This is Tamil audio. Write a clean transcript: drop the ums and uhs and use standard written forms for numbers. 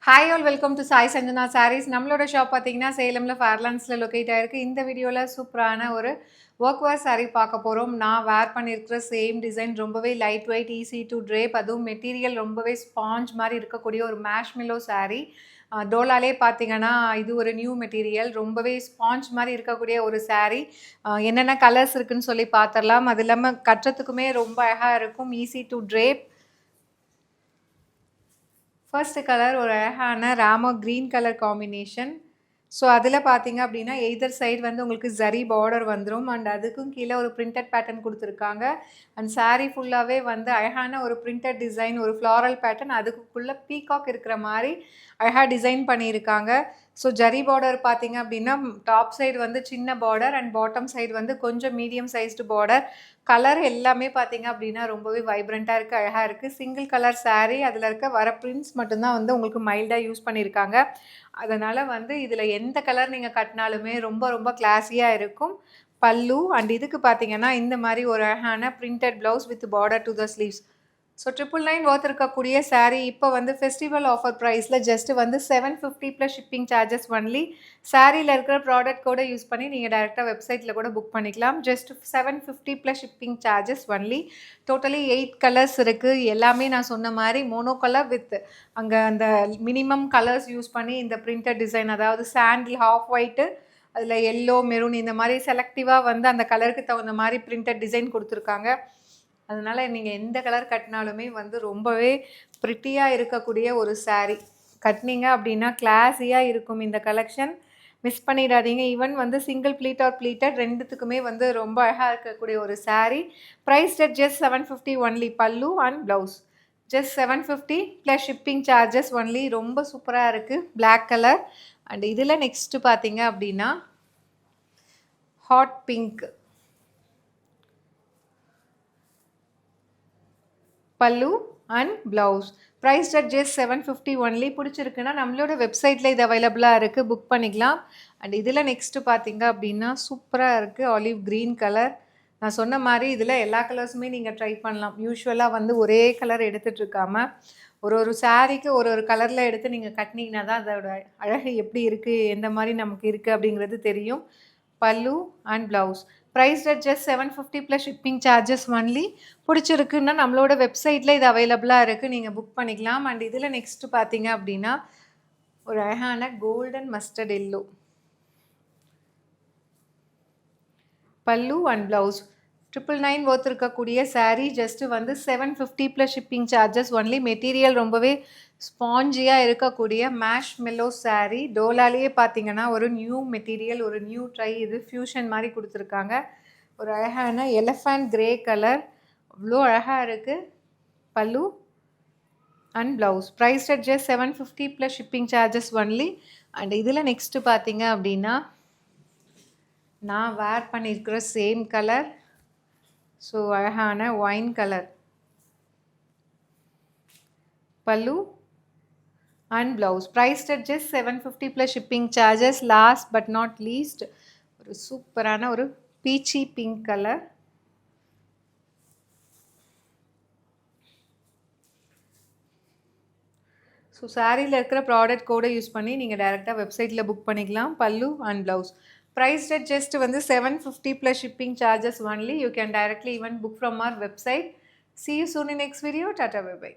Hi all welcome to Sai Sanjana Sarees. நம்மளோட ஷாப் பார்த்தீங்கன்னா சேலமில் ஃபேர்லாண்ட்ஸில் லொக்கேட் ஆகிருக்கு. இந்த வீடியோவில் சூப்பரான ஒரு ஒர்க் வேர் சாரீ பார்க்க போகிறோம். நான் வேர் பண்ணியிருக்கிற சேம் டிசைன், ரொம்பவே light weight, easy to drape. அதுவும் மெட்டீரியல் ரொம்பவே ஸ்பாஞ்ச் மாதிரி இருக்கக்கூடிய ஒரு மேஷ்மெலோ சாரீ. டோலாலே பார்த்தீங்கன்னா இது ஒரு நியூ மெட்டீரியல், ரொம்பவே ஸ்பாஞ்ச் மாதிரி இருக்கக்கூடிய ஒரு சாரீ. என்னென்ன கலர்ஸ் இருக்குதுன்னு சொல்லி பார்த்துடலாம். அது இல்லாமல் கட்டுறதுக்குமே ரொம்ப அழகாக இருக்கும், easy to drape. First colour ஒரு அழகான ராமோ க்ரீன் கலர் காம்பினேஷன். ஸோ அதில் பார்த்தீங்க அப்படின்னா எய்தர் சைடு வந்து உங்களுக்கு ஜரி பார்டர் வந்துடும் அண்ட் அதுக்கும் கீழே ஒரு பிரிண்டட் பேட்டர்ன் கொடுத்துருக்காங்க. அண்ட் சாரீ ஃபுல்லாகவே வந்து அழகான ஒரு பிரிண்டட் டிசைன், ஒரு ஃப்ளாரல் பேட்டர்ன், அதுக்குள்ளே பீகாக் இருக்கிற மாதிரி அழகாக டிசைன் பண்ணியிருக்காங்க. ஸோ ஜரி பார்டர் பார்த்தீங்க அப்படின்னா டாப் சைடு வந்து சின்ன பார்டர் அண்ட் பாட்டம் சைடு வந்து கொஞ்சம் மீடியம் சைஸ்டு பார்டர். கலர் எல்லாமே பார்த்தீங்க அப்படின்னா ரொம்பவே வைப்ரண்ட்டாக இருக்குது, அழகாக இருக்குது. சிங்கிள் கலர் சாரீ, அதில் இருக்க வர பிரிண்ட்ஸ் மட்டும்தான் வந்து உங்களுக்கு மைல்டாக யூஸ் பண்ணியிருக்காங்க. அதனால் வந்து இதில் எந்த கலர் நீங்கள் கட்டினாலுமே ரொம்ப ரொம்ப கிளாஸியாக இருக்கும். பல்லு அண்ட் இதுக்கு பார்த்தீங்கன்னா இந்த மாதிரி ஒரு அழகான printed blouse with border to the sleeves. So 999 worth இருக்கக்கூடிய சாரீ இப்போ வந்து ஃபெஸ்டிவல் ஆஃபர் ப்ரைஸில் ஜஸ்ட்டு வந்து 750 ப்ளஸ் ஷிப்பிங் சார்ஜஸ் ஒன்லி. சாரியில் இருக்கிற ப்ராடக்ட் கூட யூஸ் பண்ணி நீங்கள் டேரெக்டாக வெப்சைட்டில் கூட புக் பண்ணிக்கலாம். Just 750 plus shipping charges only. Totally 8 colours இருக்குது. எல்லாமே நான் சொன்ன மாதிரி மோனோ கலர் வித் அங்கே அந்த மினிமம் கலர்ஸ் யூஸ் பண்ணி இந்த பிரிண்டட் டிசைன், அதாவது சாண்டில், ஹாஃப் ஒயிட்டு, அதில் எல்லோ, மெரூன், இந்த மாதிரி செலக்டிவாக வந்து அந்த கலருக்கு தகுந்த மாதிரி பிரிண்டட் டிசைன் கொடுத்துருக்காங்க. அதனால் நீங்கள் எந்த கலர் கட்டினாலுமே வந்து ரொம்பவே ப்ரிட்டியாக இருக்கக்கூடிய ஒரு சாரீ. கட்டினீங்க அப்படின்னா கிளாஸியாக இருக்கும் இந்த கலெக்ஷன். மிஸ் பண்ணிடாதீங்க. ஈவன் வந்து சிங்கிள் ப்ளீட் ஆர் ப்ளீட்டட் ரெண்டுத்துக்குமே வந்து ரொம்ப அழகாக இருக்கக்கூடிய ஒரு sari. Price at just 750 only. Pallu and blouse just 750 plus shipping charges only. ரொம்ப சூப்பராக இருக்குது, பிளாக் கலர். அண்ட் இதில் நெக்ஸ்ட்டு பார்த்தீங்க அப்படின்னா hot pink. Pallu and blouse price at just 750 only. பிடிச்சிருக்குன்னா நம்மளோட வெப்சைட்டில் இது அவைலபிளாக இருக்குது, புக் பண்ணிக்கலாம். அண்ட் இதில் நெக்ஸ்ட்டு பார்த்தீங்க அப்படின்னா சூப்பராக இருக்குது, ஆலிவ் க்ரீன் கலர். நான் சொன்ன மாதிரி இதில் எல்லா கலர்ஸுமே நீங்கள் ட்ரை பண்ணலாம். யூஸ்வலாக வந்து ஒரே கலர் எடுத்துகிட்ருக்காமல் ஒரு ஒரு சாரீக்கு ஒரு ஒரு கலரில் எடுத்து நீங்கள் கட்டினீங்கன்னா தான் அதோட அழகு எப்படி இருக்குது, எந்த மாதிரி நமக்கு இருக்குது அப்படிங்கிறது தெரியும். Pallu and blouse price at just 750 plus shipping charges only. பிடிச்சிருக்குன்னா நம்மளோட வெப்சைட்டில் இது அவைலபிளாக இருக்குது, நீங்கள் புக் பண்ணிக்கலாம். அண்ட் இதில் நெக்ஸ்ட்டு பார்த்தீங்க அப்படின்னா ஒரு அழகான கோல்டன் மஸ்டர்ட் எல்லோ. பல்லு அண்ட் ப்ளவுஸ் 999 ஒர்த் இருக்கக்கூடிய சாரீ. ஜஸ்ட்டு வந்து 750 plus shipping charges only. Material ரொம்பவே ஸ்பாஞ்சியாக இருக்கக்கூடிய மேஷ் மெல்லோ சாரீ. டோலாலேயே பார்த்தீங்கன்னா ஒரு நியூ மெட்டீரியல், ஒரு நியூ ட்ரை, இது ஃப்யூஷன் மாதிரி கொடுத்துருக்காங்க. ஒரு அழகான எலஃபண்ட் கிரே கலர், அவ்வளோ அழகாக இருக்குது. Pallu and blouse price at just 750 plus shipping charges only. And இதில் நெக்ஸ்ட்டு பார்த்தீங்க அப்படின்னா நான் வேர் பண்ணியிருக்கிற சேம் கலர். ஸோ அழகான wine colour. Pallu and blouse price at just 750 plus shipping charges. Last but not least ஒரு சூப்பரான ஒரு பீச்சி பிங்க் கலர். ஸோ சாரியில் இருக்கிற ப்ராடக்ட் கோடை யூஸ் பண்ணி நீங்கள் டேரெக்டாக வெப்சைட்டில் புக் பண்ணிக்கலாம். Pallu and blouse price at just வந்து 750 plus shipping charges only. You can directly even book from our website. See you soon in next video. Tata, bye bye.